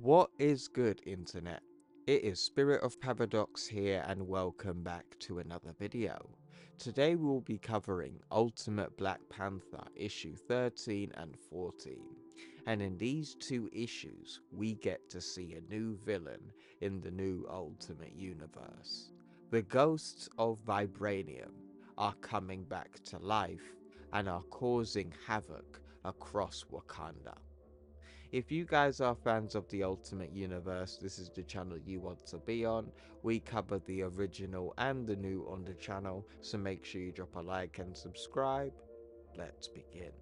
What is good, internet? It is Spirit of Paradox here, and welcome back to another video. Today we will be covering Ultimate Black Panther issue 13 and 14. And in these two issues, we get to see a new villain in the new Ultimate Universe. The ghosts of Vibranium are coming back to life and are causing havoc across Wakanda. If you guys are fans of the Ultimate Universe, this is the channel you want to be on. We cover the original and the new on the channel, so make sure you drop a like and subscribe. Let's begin.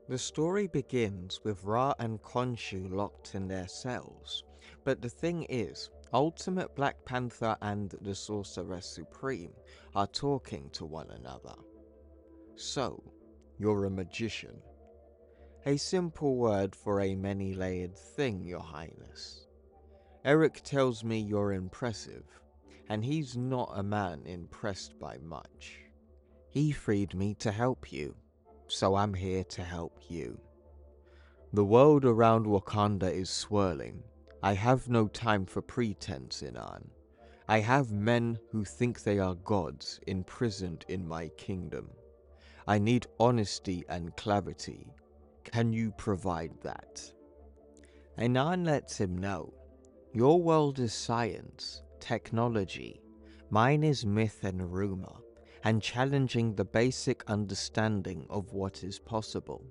The story begins with Ra and Khonshu locked in their cells, but the thing is, Ultimate Black Panther and the Sorceress Supreme are talking to one another. So, you're a magician. A simple word for a many-layered thing, Your Highness. Eric tells me you're impressive, and he's not a man impressed by much. He freed me to help you, so I'm here to help you. The world around Wakanda is swirling. I have no time for pretense, Inan. I have men who think they are gods imprisoned in my kingdom. I need honesty and clarity. Can you provide that? Anan lets him know. Your world is science, technology. Mine is myth and rumor, and challenging the basic understanding of what is possible.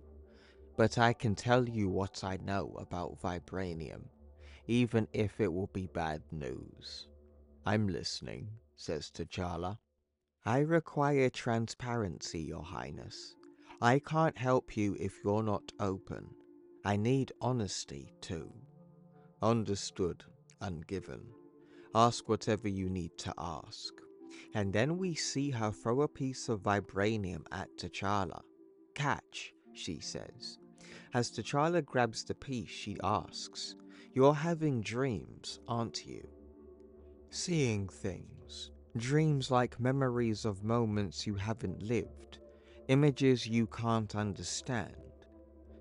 But I can tell you what I know about Vibranium, even if it will be bad news. I'm listening, says T'Challa. I require transparency, Your Highness. I can't help you if you're not open. I need honesty too. Understood and given. Ask whatever you need to ask. And then we see her throw a piece of vibranium at T'Challa. Catch, she says. As T'Challa grabs the piece, she asks, You're having dreams, aren't you? Seeing things. Dreams like memories of moments you haven't lived. Images you can't understand.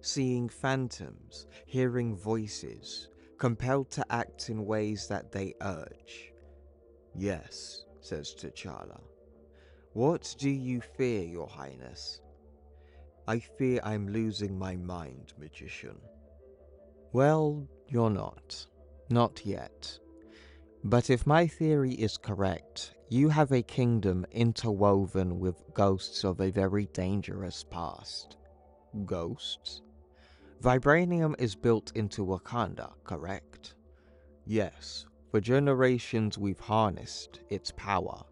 Seeing phantoms, hearing voices, compelled to act in ways that they urge. Yes, says T'Challa. What do you fear, Your Highness? I fear I'm losing my mind, magician. Well, you're not. Not yet. But if my theory is correct, you have a kingdom interwoven with ghosts of a very dangerous past. Ghosts? Vibranium is built into Wakanda, correct? Yes, for generations we've harnessed its power.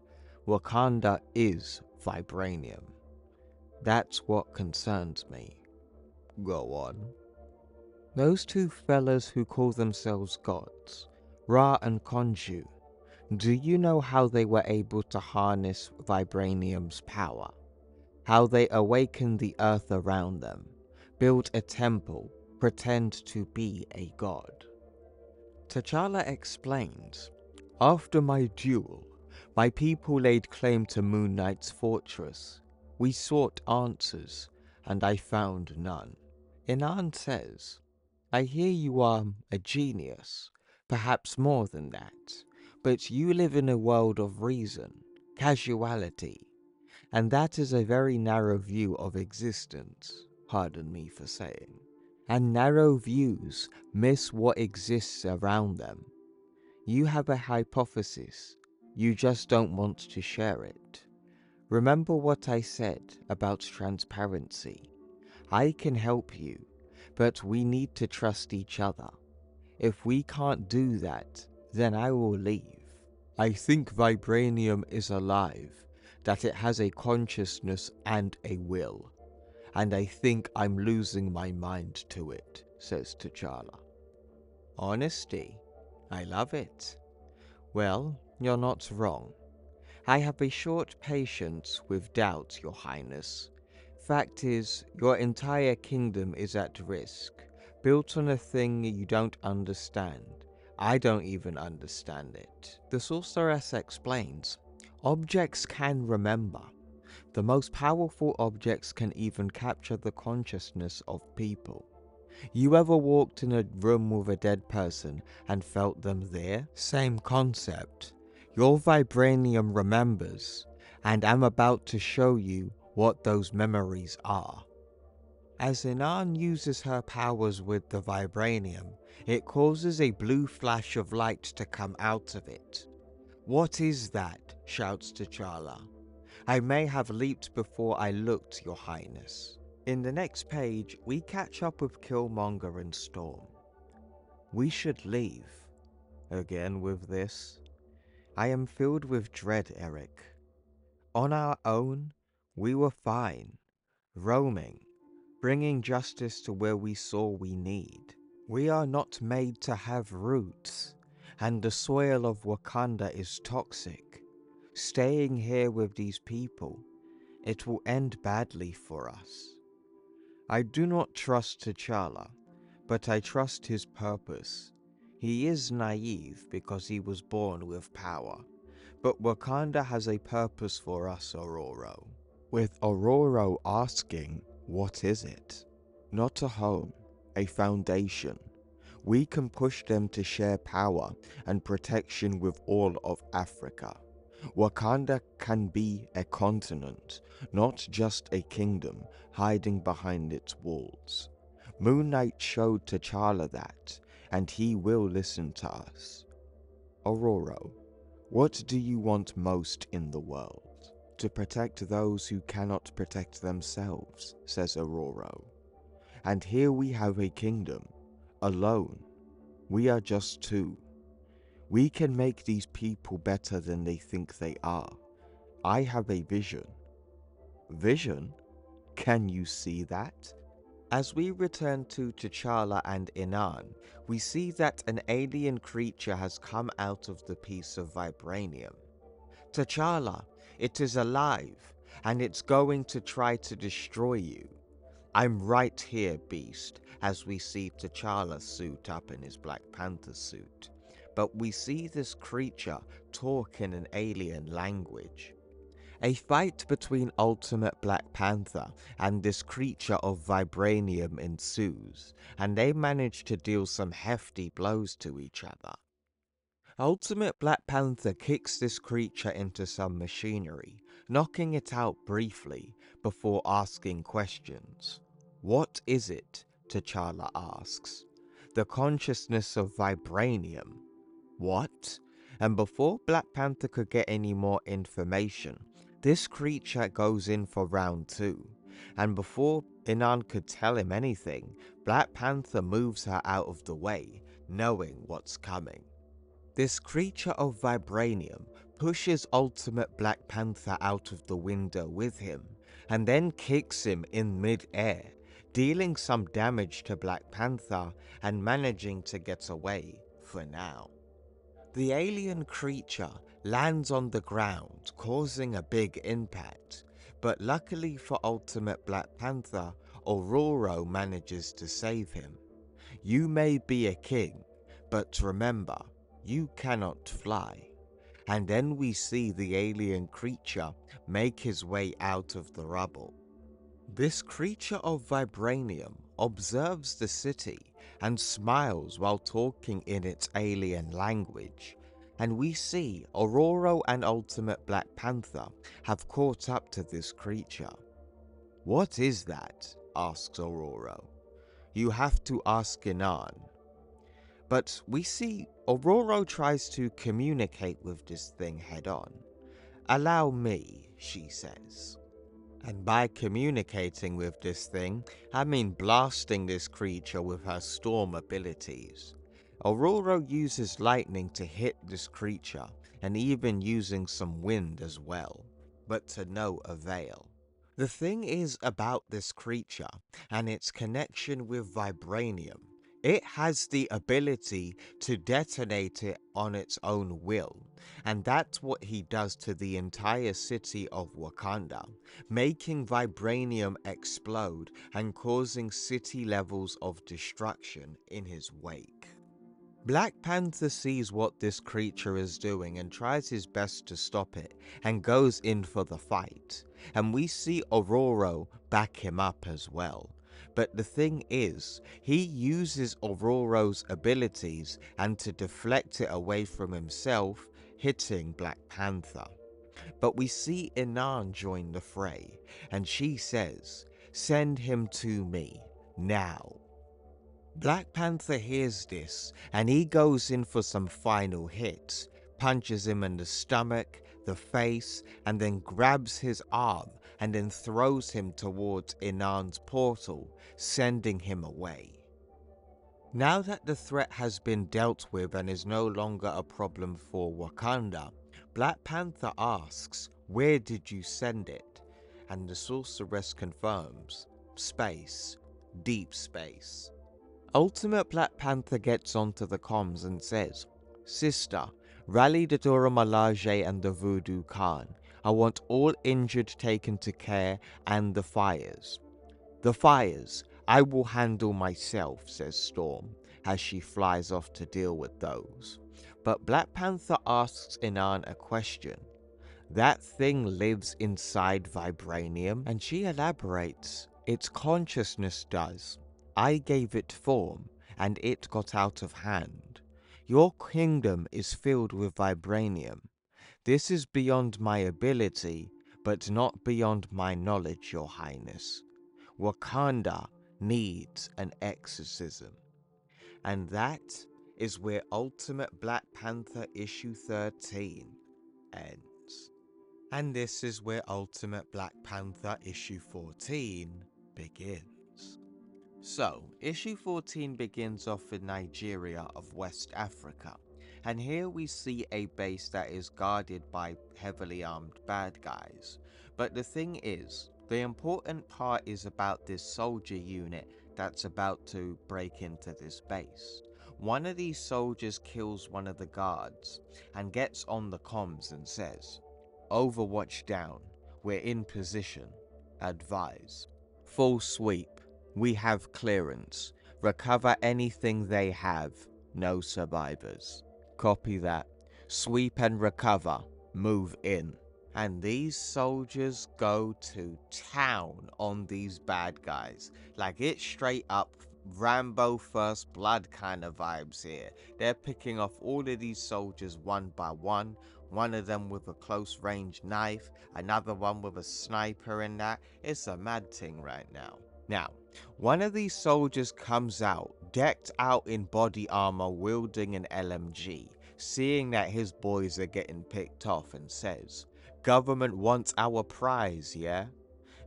Wakanda is Vibranium. That's what concerns me. Go on. Those two fellas who call themselves gods, Ra and Khonshu, do you know how they were able to harness Vibranium's power? How they awakened the earth around them, build a temple, pretend to be a god? T'Challa explains, After my duel, my people laid claim to Moon Knight's fortress. We sought answers, and I found none. Inan says, I hear you are a genius, perhaps more than that, but you live in a world of reason, casuality, and that is a very narrow view of existence, pardon me for saying. And narrow views miss what exists around them. You have a hypothesis, you just don't want to share it. Remember what I said about transparency. I can help you, but we need to trust each other. If we can't do that, then I will leave. I think Vibranium is alive, that it has a consciousness and a will, and I think I'm losing my mind to it, says T'Challa. Honesty. I love it. Well, you're not wrong. I have a short patience with doubt, Your Highness. Fact is, your entire kingdom is at risk, built on a thing you don't understand. I don't even understand it. The sorceress explains, objects can remember. The most powerful objects can even capture the consciousness of people. You ever walked in a room with a dead person and felt them there? Same concept. Your vibranium remembers, and I'm about to show you what those memories are. As Inan uses her powers with the vibranium, it causes a blue flash of light to come out of it. "What is that?" shouts T'Challa. "I may have leaped before I looked, Your Highness." In the next page, we catch up with Killmonger and Storm. "We should leave." Again with this. "I am filled with dread, Eric. On our own, we were fine, roaming, bringing justice to where we saw we need. We are not made to have roots, and the soil of Wakanda is toxic. Staying here with these people, it will end badly for us. I do not trust T'Challa, but I trust his purpose. He is naive because he was born with power, but Wakanda has a purpose for us, Ororo." With Ororo asking, "What is it?" "Not a home, a foundation. We can push them to share power and protection with all of Africa. Wakanda can be a continent, not just a kingdom hiding behind its walls. Moon Knight showed T'Challa that, and he will listen to us. Ororo, what do you want most in the world?" "To protect those who cannot protect themselves," says Ororo. "And here we have a kingdom, alone. We are just two. We can make these people better than they think they are. I have a vision." "Vision? Can you see that?" As we return to T'Challa and Inan, we see that an alien creature has come out of the piece of vibranium. "T'Challa, it is alive, and it's going to try to destroy you." "I'm right here, Beast," as we see T'Challa suit up in his Black Panther suit. But we see this creature talk in an alien language. A fight between Ultimate Black Panther and this creature of vibranium ensues, and they manage to deal some hefty blows to each other. Ultimate Black Panther kicks this creature into some machinery, knocking it out briefly before asking questions. "What is it?" T'Challa asks. "The consciousness of vibranium." "What?" And before Black Panther could get any more information, this creature goes in for round 2. And before Inan could tell him anything, Black Panther moves her out of the way, knowing what's coming. This creature of vibranium pushes Ultimate Black Panther out of the window with him, and then kicks him in mid-air, dealing some damage to Black Panther and managing to get away for now. The alien creature lands on the ground, causing a big impact, but luckily for Ultimate Black Panther, Ororo manages to save him. "You may be a king, but remember, you cannot fly." And then we see the alien creature make his way out of the rubble. This creature of vibranium observes the city and smiles while talking in its alien language, and we see Ororo and Ultimate Black Panther have caught up to this creature. "What is that?" asks Ororo. "You have to ask Inan." But we see Ororo tries to communicate with this thing head on. "Allow me," she says. And by communicating with this thing, I mean blasting this creature with her storm abilities. Ororo uses lightning to hit this creature, and even using some wind as well, but to no avail. The thing is about this creature and its connection with vibranium. It has the ability to detonate it on its own will, and that's what he does to the entire city of Wakanda, making vibranium explode and causing city levels of destruction in his wake. Black Panther sees what this creature is doing and tries his best to stop it and goes in for the fight, and we see Ororo back him up as well. But the thing is, he uses Aurora's abilities and to deflect it away from himself, hitting Black Panther. But we see Inan join the fray, and she says, "Send him to me, now." Black Panther hears this, and he goes in for some final hits, punches him in the stomach, the face, and then grabs his arm and then throws him towards Inan's portal, sending him away. Now that the threat has been dealt with and is no longer a problem for Wakanda, Black Panther asks, "Where did you send it?" And the sorceress confirms, "Space. Deep space." Ultimate Black Panther gets onto the comms and says, "Sister, rally the Dora Milaje and the Voodoo Khan. I want all injured taken to care and the fires." "The fires, I will handle myself," says Storm, as she flies off to deal with those. But Black Panther asks Inan a question. "That thing lives inside Vibranium?" And she elaborates, "Its consciousness does. I gave it form, and it got out of hand. Your kingdom is filled with Vibranium. This is beyond my ability, but not beyond my knowledge, Your Highness. Wakanda needs an exorcism." And that is where Ultimate Black Panther issue 13 ends. And this is where Ultimate Black Panther issue 14 begins. So, issue 14 begins off in Nigeria of West Africa, and here we see a base that is guarded by heavily armed bad guys. But the thing is, the important part is about this soldier unit that's about to break into this base. One of these soldiers kills one of the guards and gets on the comms and says, "Overwatch down, we're in position, advise. Full sweep. We have clearance. Recover anything they have. No survivors." Copy that. Sweep and recover. Move in. And these soldiers go to town on these bad guys. Like, it's straight up Rambo First Blood kind of vibes here. They're picking off all of these soldiers one by one of them with a close range knife, another one with a sniper in that. It's a mad thing right now. Now, one of these soldiers comes out, decked out in body armor, wielding an LMG, seeing that his boys are getting picked off, and says, "Government wants our prize, yeah?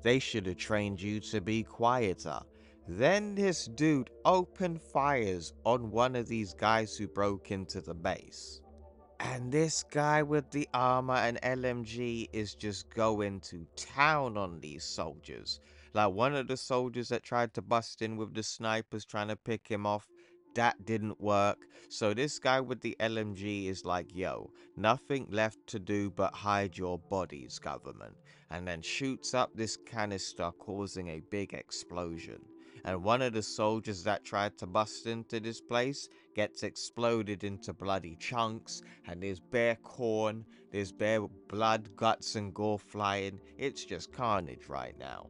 They should have trained you to be quieter." Then this dude open fires on one of these guys who broke into the base. And this guy with the armor and LMG is just going to town on these soldiers. Like, one of the soldiers that tried to bust in with the snipers trying to pick him off, that didn't work. So this guy with the LMG is like, "Yo, nothing left to do but hide your bodies, government." And then shoots up this canister, causing a big explosion. And one of the soldiers that tried to bust into this place gets exploded into bloody chunks, and there's bare corn, there's bare blood, guts, and gore flying. It's just carnage right now.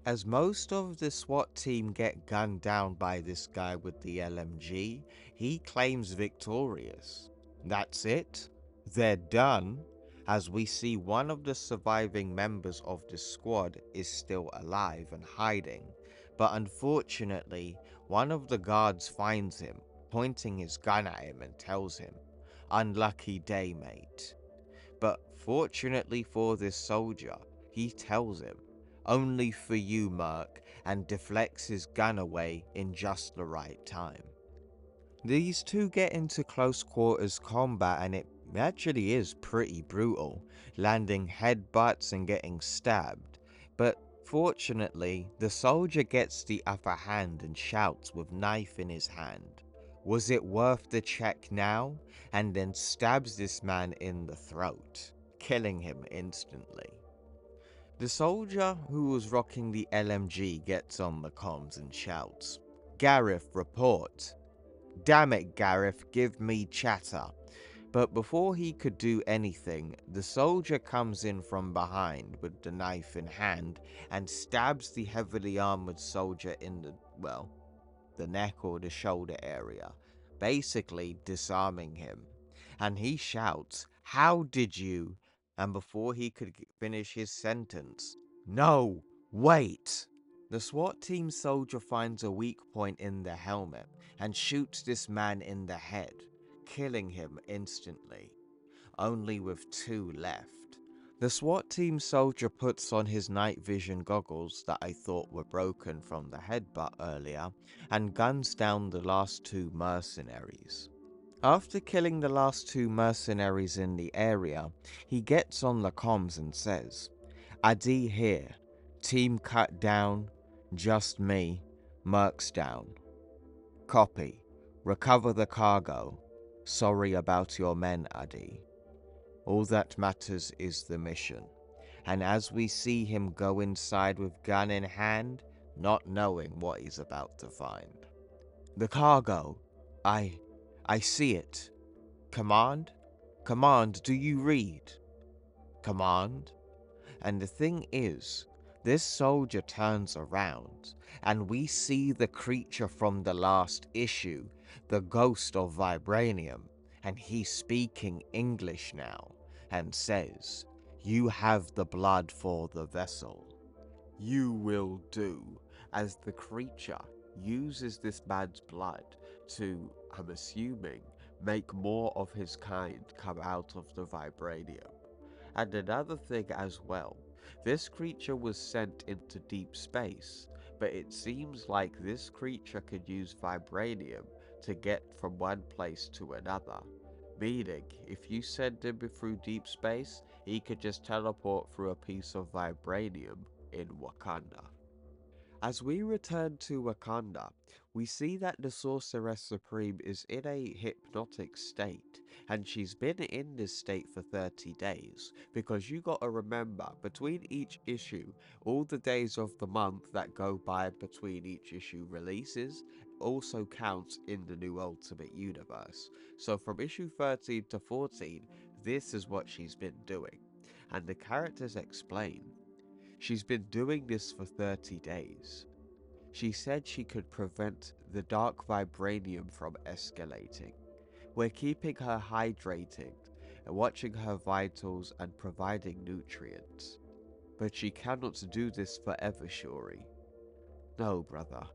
As most of the SWAT team get gunned down by this guy with the LMG, he claims victorious. That's it. They're done, as we see one of the surviving members of the squad is still alive and hiding. But unfortunately, one of the guards finds him, pointing his gun at him, and tells him, "Unlucky day, mate." But fortunately for this soldier, he tells him, "Only for you, Merc," and deflects his gun away in just the right time. These two get into close quarters combat, and it actually is pretty brutal, landing headbutts and getting stabbed. But fortunately, the soldier gets the upper hand and shouts with knife in his hand, "Was it worth the check now?" and then stabs this man in the throat, killing him instantly. The soldier who was rocking the LMG gets on the comms and shouts, "Gareth, report." "Damn it, Gareth, give me chatter." But before he could do anything, the soldier comes in from behind with the knife in hand and stabs the heavily armored soldier in the neck or the shoulder area, basically disarming him. And he shouts, "How did you?" And before he could finish his sentence, "No, wait!" The SWAT team soldier finds a weak point in the helmet and shoots this man in the head, killing him instantly, only with 2 left. The SWAT team soldier puts on his night vision goggles that I thought were broken from the headbutt earlier and guns down the last 2 mercenaries. After killing the last 2 mercenaries in the area, he gets on the comms and says, "Adi here, team cut down, just me, mercs down. Copy, recover the cargo, sorry about your men, Adi. All that matters is the mission." And as we see him go inside with gun in hand, not knowing what he's about to find. "The cargo, I see it. Command? Command, do you read? Command?" And the thing is, this soldier turns around, and we see the creature from the last issue, the ghost of Vibranium, and he's speaking English now, and says, "You have the blood for the vessel. You will do," as the creature uses this man's blood to, I'm assuming, make more of his kind come out of the Vibranium. And another thing as well, this creature was sent into deep space, but it seems like this creature could use Vibranium to get from one place to another. Meaning, if you send him through deep space, he could just teleport through a piece of Vibranium in Wakanda. As we return to Wakanda, we see that the Sorceress Supreme is in a hypnotic state, and she's been in this state for 30 days, because you gotta remember, between each issue, all the days of the month that go by between each issue releases also counts in the new Ultimate Universe. So from issue 13 to 14, this is what she's been doing. And the characters explain, she's been doing this for 30 days. She said she could prevent the dark vibranium from escalating. We're keeping her hydrated, watching her vitals and providing nutrients. But she cannot do this forever, Shuri. No, brother,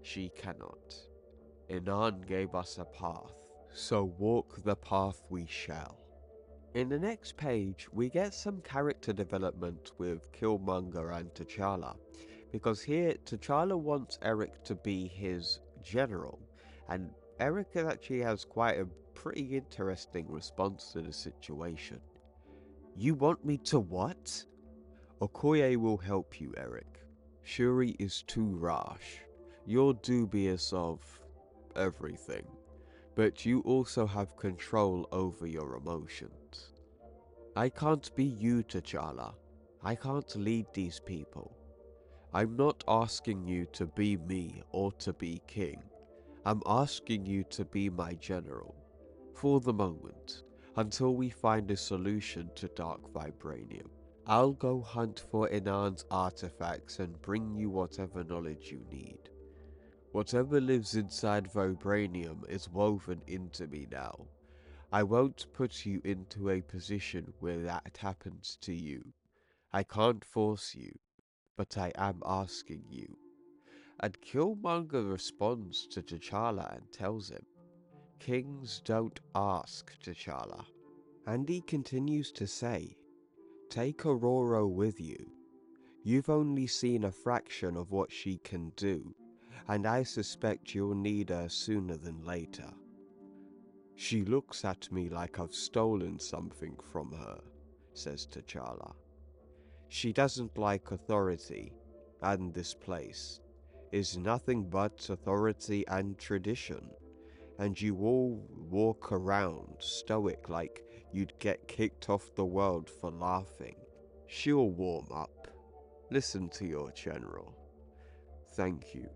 she cannot. Inan gave us a path, so walk the path we shall. In the next page, we get some character development with Killmonger and T'Challa, because here T'Challa wants Eric to be his general, and Eric actually has quite a pretty interesting response to the situation. "You want me to what?" "Okoye will help you, Eric. Shuri is too rash. You're dubious of everything, but you also have control over your emotions. I can't be you, T'Challa. I can't lead these people. I'm not asking you to be me or to be king. I'm asking you to be my general. For the moment, until we find a solution to Dark Vibranium. I'll go hunt for Inan's artifacts and bring you whatever knowledge you need. Whatever lives inside Vibranium is woven into me now. I won't put you into a position where that happens to you. I can't force you, but I am asking you." And Killmonger responds to T'Challa and tells him, "Kings don't ask, T'Challa." And he continues to say, "Take Aurora with you. You've only seen a fraction of what she can do, and I suspect you'll need her sooner than later." "She looks at me like I've stolen something from her," says T'Challa. "She doesn't like authority, and this place is nothing but authority and tradition, and you all walk around stoic like you'd get kicked off the world for laughing. She'll warm up. Listen to your general. Thank you.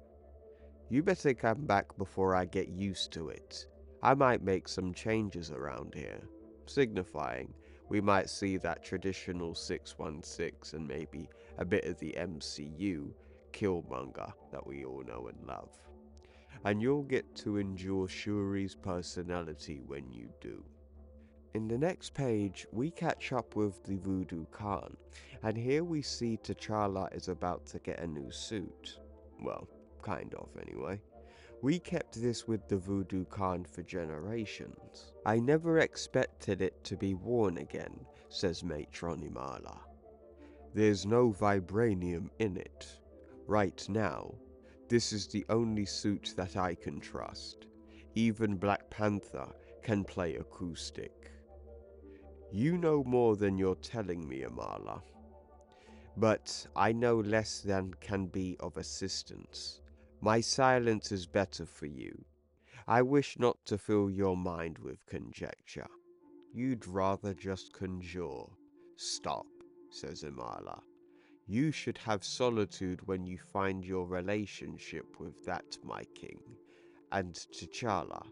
You better come back before I get used to it. I might make some changes around here." signifying we might see that traditional 616 and maybe a bit of the MCU Killmonger that we all know and love. And you'll get to endure Shuri's personality when you do. In the next page, we catch up with the Voodoo Khan, and here we see T'Challa is about to get a new suit. Well, kind of anyway. We kept this with the Voodoo Khan for generations. I never expected it to be worn again, says Matron Imala. There's no vibranium in it. Right now, this is the only suit that I can trust. Even Black Panther can play acoustic. You know more than you're telling me, Amala. But I know less than can be of assistance. My silence is better for you. I wish not to fill your mind with conjecture. You'd rather just conjure. Stop, says Imala. You should have solitude when you find your relationship with that, my king. And T'Challa,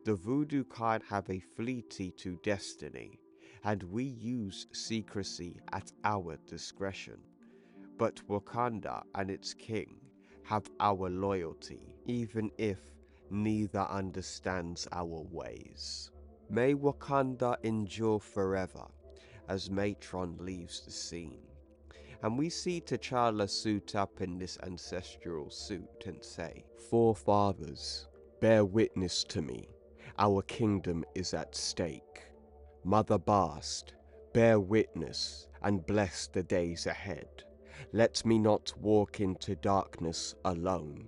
the Voodoo Khan have a fleety to destiny, and we use secrecy at our discretion. But Wakanda and its king have our loyalty, even if neither understands our ways. May Wakanda endure forever, as Matron leaves the scene. And we see T'Challa suit up in this ancestral suit and say, Forefathers, bear witness to me. Our kingdom is at stake. Mother Bast, bear witness and bless the days ahead. Let me not walk into darkness alone,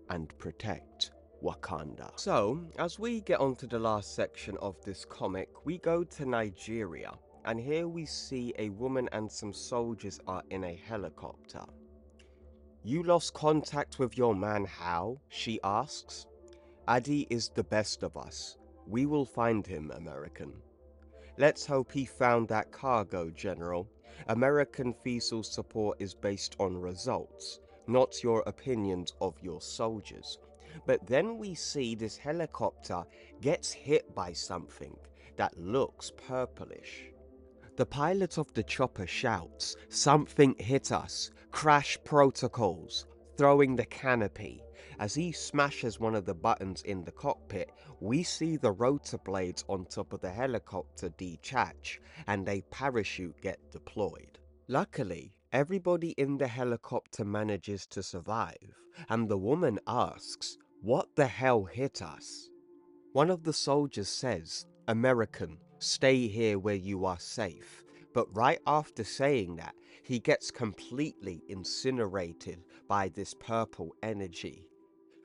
and protect Wakanda. So, as we get on to the last section of this comic, we go to Nigeria, and here we see a woman and some soldiers are in a helicopter. You lost contact with your man how? She asks. Adi is the best of us. We will find him, American. Let's hope he found that cargo, General. American Feasel support is based on results, not your opinions of your soldiers. But then we see this helicopter gets hit by something that looks purplish. The pilot of the chopper shouts, "Something hit us! Crash protocols!" throwing the canopy. As he smashes one of the buttons in the cockpit, we see the rotor blades on top of the helicopter detach and a parachute get deployed. Luckily, everybody in the helicopter manages to survive, and the woman asks, "What the hell hit us?" One of the soldiers says, "American, stay here where you are safe." But right after saying that, he gets completely incinerated by this purple energy.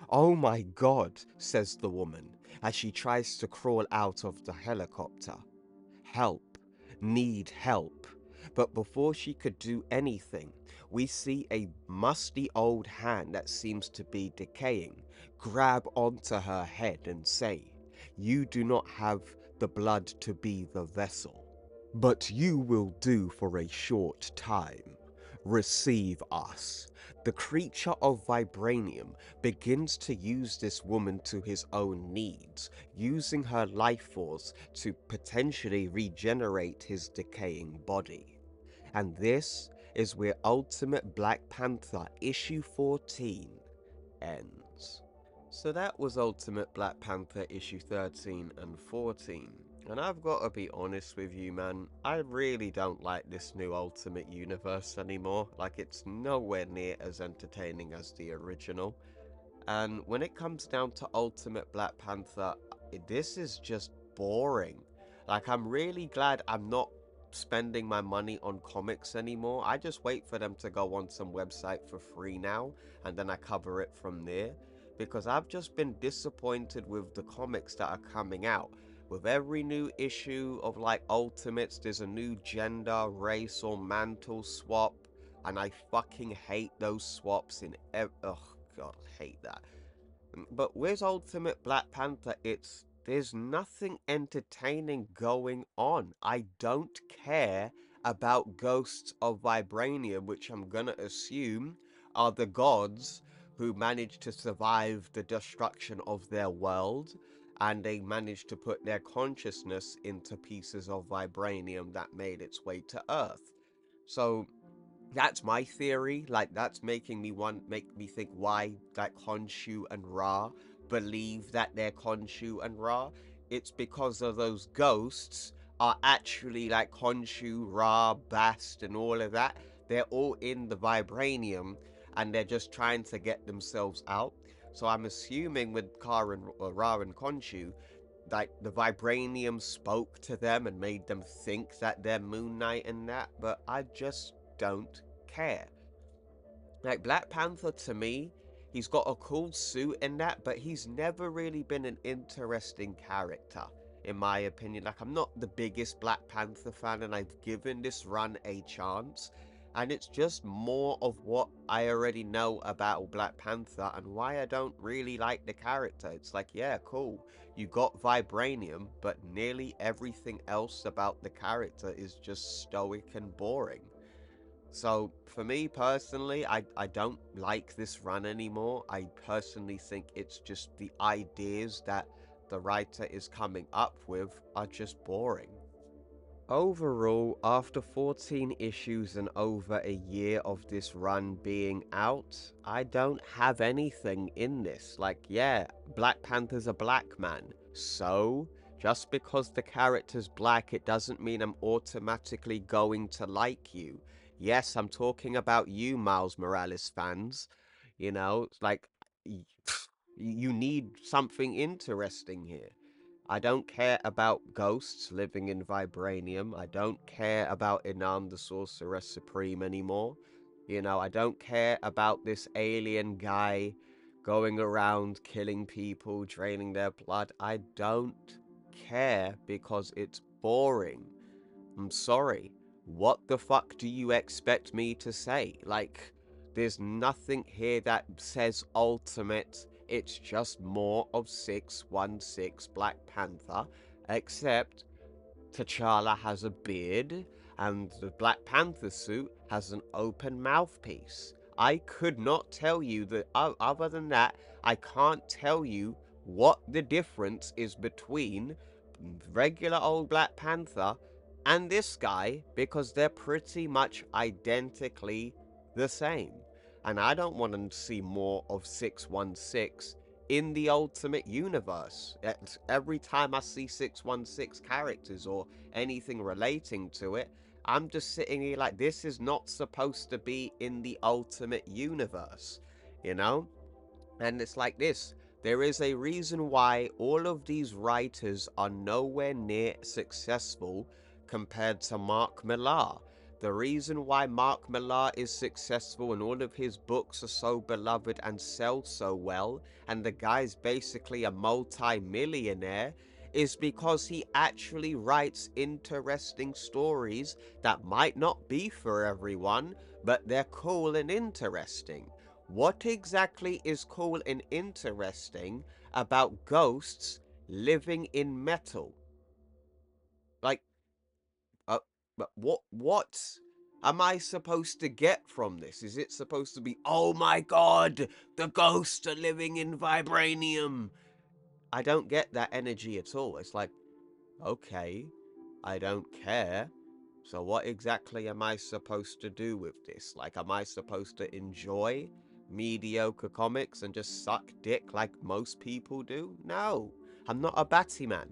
"Oh my god," says the woman as she tries to crawl out of the helicopter. Help, need help. But before she could do anything, we see a musty old hand that seems to be decaying grab onto her head and say, "You do not have the blood to be the vessel, but you will do for a short time. Receive us." The creature of Vibranium begins to use this woman to his own needs, using her life force to potentially regenerate his decaying body. And this is where Ultimate Black Panther issue 14 ends. So that was Ultimate Black Panther issue 13 and 14. And I've got to be honest with you, man, I really don't like this new Ultimate Universe anymore. Like, it's nowhere near as entertaining as the original. And when it comes down to Ultimate Black Panther, this is just boring. Like, I'm really glad I'm not spending my money on comics anymore. I just wait for them to go on some website for free now, and then I cover it from there. Because I've just been disappointed with the comics that are coming out. With every new issue of like Ultimates, there's a new gender, race, or mantle swap. And I fucking hate those swaps in oh god, I hate that. But with Ultimate Black Panther, there's nothing entertaining going on. I don't care about Ghosts of Vibranium, which I'm gonna assume are the gods who managed to survive the destruction of their world. and they managed to put their consciousness into pieces of vibranium that made its way to Earth. So that's my theory. Like, that's making me make me think why, like, Khonshu and Ra believe that they're Khonshu and Ra. It's because of those ghosts are actually like Khonshu, Ra, Bast, and all of that. They're all in the vibranium, and they're just trying to get themselves out. So I'm assuming with Ka and Ra and Khonshu, like, the vibranium spoke to them and made them think that they're Moon Knight and that, but I just don't care. Like, Black Panther, to me, he's got a cool suit in that, but he's never really been an interesting character, in my opinion. Like, I'm not the biggest Black Panther fan, and I've given this run a chance, and it's just more of what I already know about Black Panther and why I don't really like the character. It's like, yeah, cool, you got vibranium, but nearly everything else about the character is just stoic and boring. So for me personally, I don't like this run anymore. I personally think it's just the ideas that the writer is coming up with are just boring. Overall, after 14 issues and over a year of this run being out, I don't have anything in this. Like, yeah, Black Panther's a black man. So, just because the character's black, it doesn't mean I'm automatically going to like you. Yes, I'm talking about you, Miles Morales fans. You know, it's like, you need something interesting here. I don't care about ghosts living in vibranium. I don't care about Inan the Sorcerer Supreme anymore. You know, I don't care about this alien guy going around killing people, draining their blood. I don't care because it's boring. I'm sorry. What the fuck do you expect me to say? Like, there's nothing here that says ultimate. It's just more of 616 Black Panther, except T'Challa has a beard, and the Black Panther suit has an open mouthpiece. I could not tell you that, other than that, I can't tell you what the difference is between regular old Black Panther and this guy, because they're pretty much identically the same. And I don't want to see more of 616 in the Ultimate Universe. Every time I see 616 characters or anything relating to it, I'm just sitting here like, this is not supposed to be in the Ultimate Universe, you know? And it's like this. There is a reason why all of these writers are nowhere near successful compared to Mark Millar. The reason why Mark Millar is successful and all of his books are so beloved and sell so well, and the guy's basically a multi-millionaire, is because he actually writes interesting stories that might not be for everyone, but they're cool and interesting. What exactly is cool and interesting about ghosts living in metal? Like, uh, but what am I supposed to get from this? Is it supposed to be, oh my god, the ghosts are living in vibranium? I don't get that energy at all. It's like, okay, I don't care. So what exactly am I supposed to do with this? Like, am I supposed to enjoy mediocre comics and just suck dick like most people do? No, I'm not a batty man.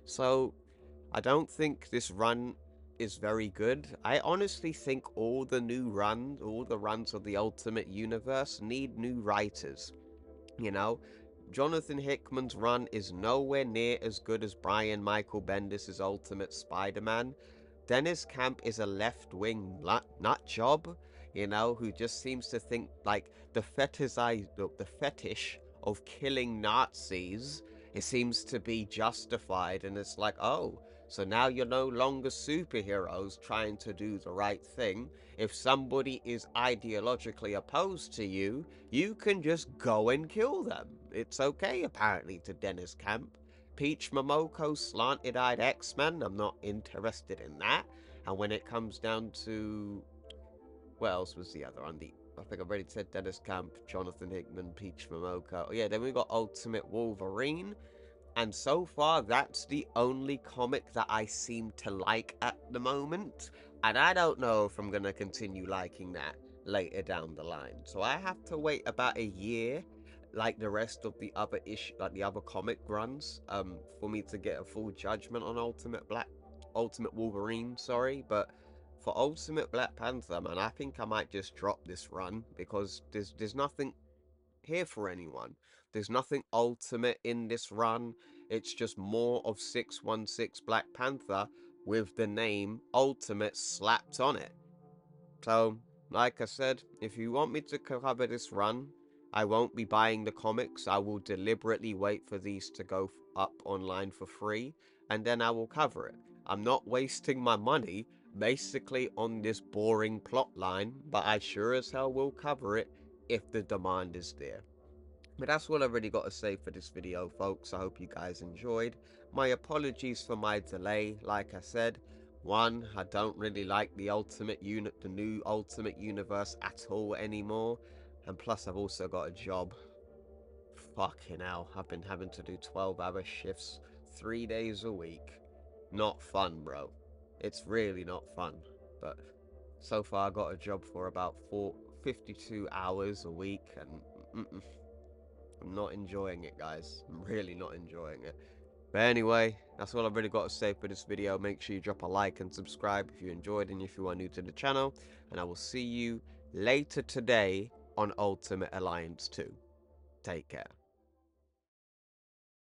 So I don't think this run is very good. I honestly think all the runs of the Ultimate Universe need new writers. You know, Jonathan Hickman's run is nowhere near as good as Brian Michael Bendis' Ultimate Spider-Man. Dennis Camp is a left-wing nut job, you know, who just seems to think like the fetish of killing Nazis, it seems to be justified, and it's like, oh, so now you're no longer superheroes trying to do the right thing. If somebody is ideologically opposed to you, you can just go and kill them. It's okay, apparently, to Dennis Camp. Peach Momoko's slanted-eyed X-Men, I'm not interested in that. And when it comes down to... what else was the other on the... I think I've already said Dennis Camp, Jonathan Hickman, Peach Momoko. Oh, yeah, then we got Ultimate Wolverine. And so far, that's the only comic that I seem to like at the moment. And I don't know if I'm going to continue liking that later down the line. So I have to wait about a year, like the rest of the other like the other comic runs, for me to get a full judgment on Ultimate Wolverine, sorry. But for Ultimate Black Panther, man, I think I might just drop this run because there's nothing here for anyone. There's nothing ultimate in this run. It's just more of 616 Black Panther with the name Ultimate slapped on it. So, like I said, if you want me to cover this run, I won't be buying the comics. I will deliberately wait for these to go up online for free, and then I will cover it. I'm not wasting my money basically on this boring plot line, but I sure as hell will cover it if the demand is there. But that's all I've really got to say for this video, folks. I hope you guys enjoyed. My apologies for my delay. Like I said, one, I don't really like the new Ultimate Universe at all anymore. And plus, I've also got a job. Fucking hell, I've been having to do 12-hour shifts 3 days a week. Not fun, bro. It's really not fun. But so far, I got a job for about 52 hours a week, and I'm not enjoying it, guys. I'm really not enjoying it. But anyway, that's all I've really got to say for this video. Make sure you drop a like and subscribe if you enjoyed and if you are new to the channel. And I will see you later today on Ultimate Alliance 2. Take care.